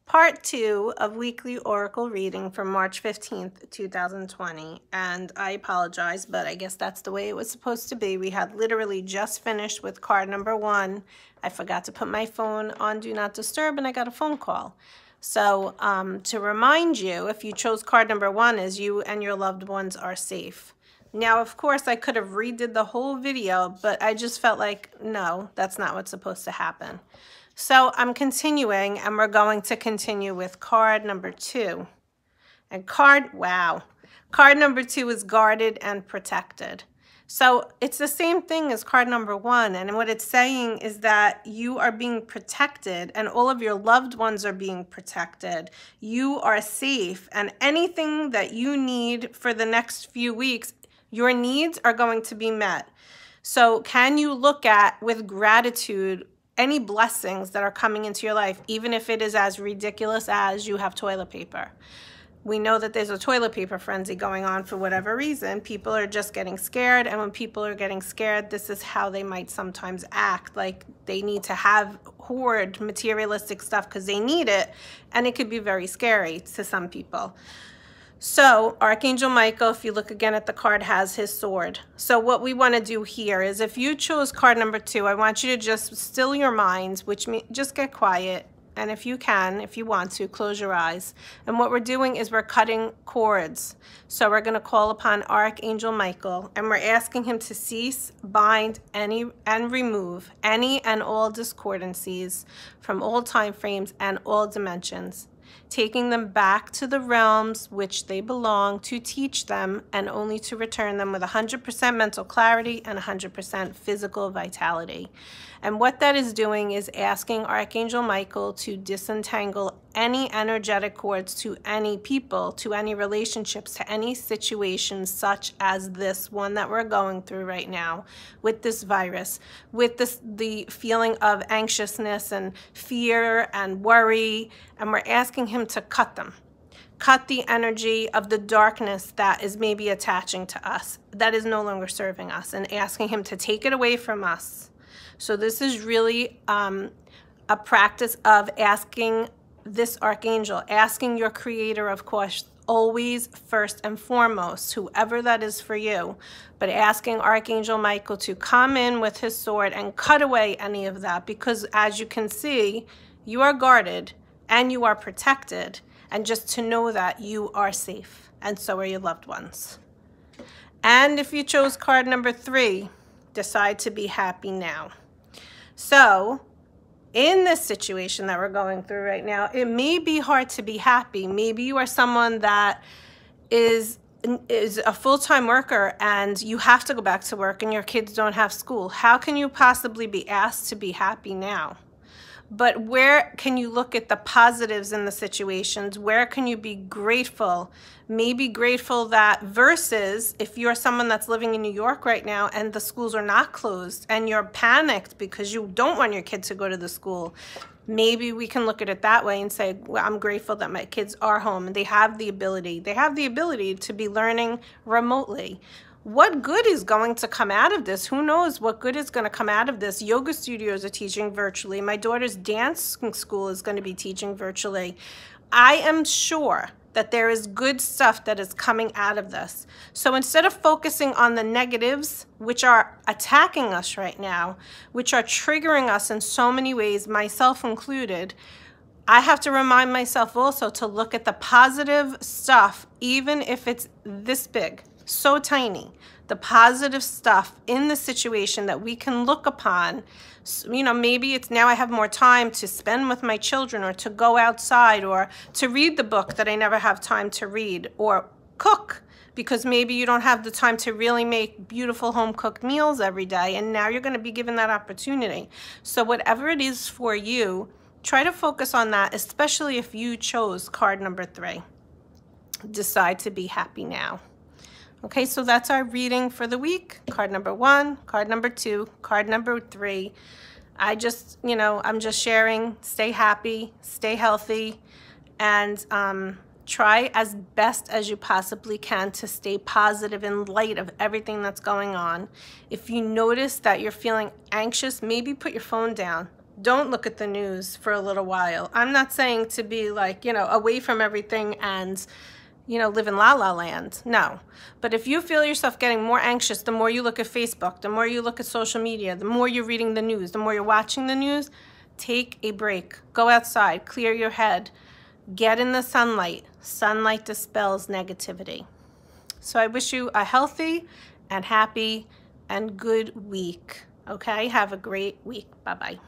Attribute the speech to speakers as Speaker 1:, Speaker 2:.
Speaker 1: Part 2 of weekly oracle reading for March 15th, 2020. And I apologize, but I guess that's the way it was supposed to be. We had literally just finished with card number 1. I forgot to put my phone on Do Not Disturb, and I got a phone call. So to remind you, if you chose card number 1, is you and your loved ones are safe. Now, of course, I could have redid the whole video, but I just felt like, no, that's not what's supposed to happen. So I'm continuing, and we're going to continue with card number 2. And card number 2 is guarded and protected. So it's the same thing as card number 1. And what it's saying is that you are being protected and all of your loved ones are being protected. You are safe, and anything that you need for the next few weeks, your needs are going to be met. So can you look at with gratitude any blessings that are coming into your life, even if it is as ridiculous as you have toilet paper? We know that there's a toilet paper frenzy going on for whatever reason. People are just getting scared, and when people are getting scared, this is how they might sometimes act, like they need to hoard materialistic stuff because they need it, and it could be very scary to some people. So Archangel Michael, if you look again at the card, has his sword. So what we want to do here is, if you chose card number 2, I want you to just still your minds, which means just get quiet. And if you can, if you want to, close your eyes. And what we're doing is we're cutting cords. So we're going to call upon Archangel Michael, and we're asking him to cease, bind, and remove any and all discordancies from all time frames and all dimensions, taking them back to the realms which they belong, to teach them, and only to return them with 100% mental clarity and 100% physical vitality. And what that is doing is asking Archangel Michael to disentangle any energetic cords to any people, to any relationships, to any situations such as this one that we're going through right now with this virus, with the feeling of anxiousness and fear and worry, and we're asking him to cut them. Cut the energy of the darkness that is maybe attaching to us, that is no longer serving us, and asking him to take it away from us. So this is really a practice of asking this archangel, asking your creator, of course, always first and foremost, whoever that is for you, but asking Archangel Michael to come in with his sword and cut away any of that, because as you can see, you are guarded and you are protected, and just to know that you are safe, and so are your loved ones. And if you chose card number 3, decide to be happy now. So in this situation that we're going through right now, it may be hard to be happy. Maybe you are someone that is a full-time worker and you have to go back to work and your kids don't have school. How can you possibly be asked to be happy now? But where can you look at the positives in the situations? Where can you be grateful? Maybe grateful that, versus if you're someone that's living in New York right now and the schools are not closed and you're panicked because you don't want your kid to go to the school, maybe we can look at it that way and say, well, I'm grateful that my kids are home and they have the ability to be learning remotely. What good is going to come out of this? Who knows what good is going to come out of this? Yoga studios are teaching virtually. My daughter's dance school is going to be teaching virtually. I am sure that there is good stuff that is coming out of this. So instead of focusing on the negatives, which are attacking us right now, which are triggering us in so many ways, myself included, I have to remind myself also to look at the positive stuff, even if it's this big. So tiny, the positive stuff in the situation that we can look upon. You know, maybe it's now I have more time to spend with my children, or to go outside, or to read the book that I never have time to read, or cook, because maybe you don't have the time to really make beautiful home-cooked meals every day, and now you're going to be given that opportunity. So whatever it is for you, try to focus on that, especially if you chose card number 3. Decide to be happy now. Okay, so that's our reading for the week. Card number 1, card number 2, card number 3. I'm just sharing. Stay happy, stay healthy, and try as best as you possibly can to stay positive in light of everything that's going on. If you notice that you're feeling anxious, maybe put your phone down. don't look at the news for a little while. I'm not saying to be like, you know, away from everything and, you know, live in la la land. No. But if you feel yourself getting more anxious, the more you look at Facebook, the more you look at social media, the more you're reading the news, the more you're watching the news, take a break. Go outside, clear your head, get in the sunlight. Sunlight dispels negativity. So I wish you a healthy and happy and good week. Okay? Have a great week. Bye-bye.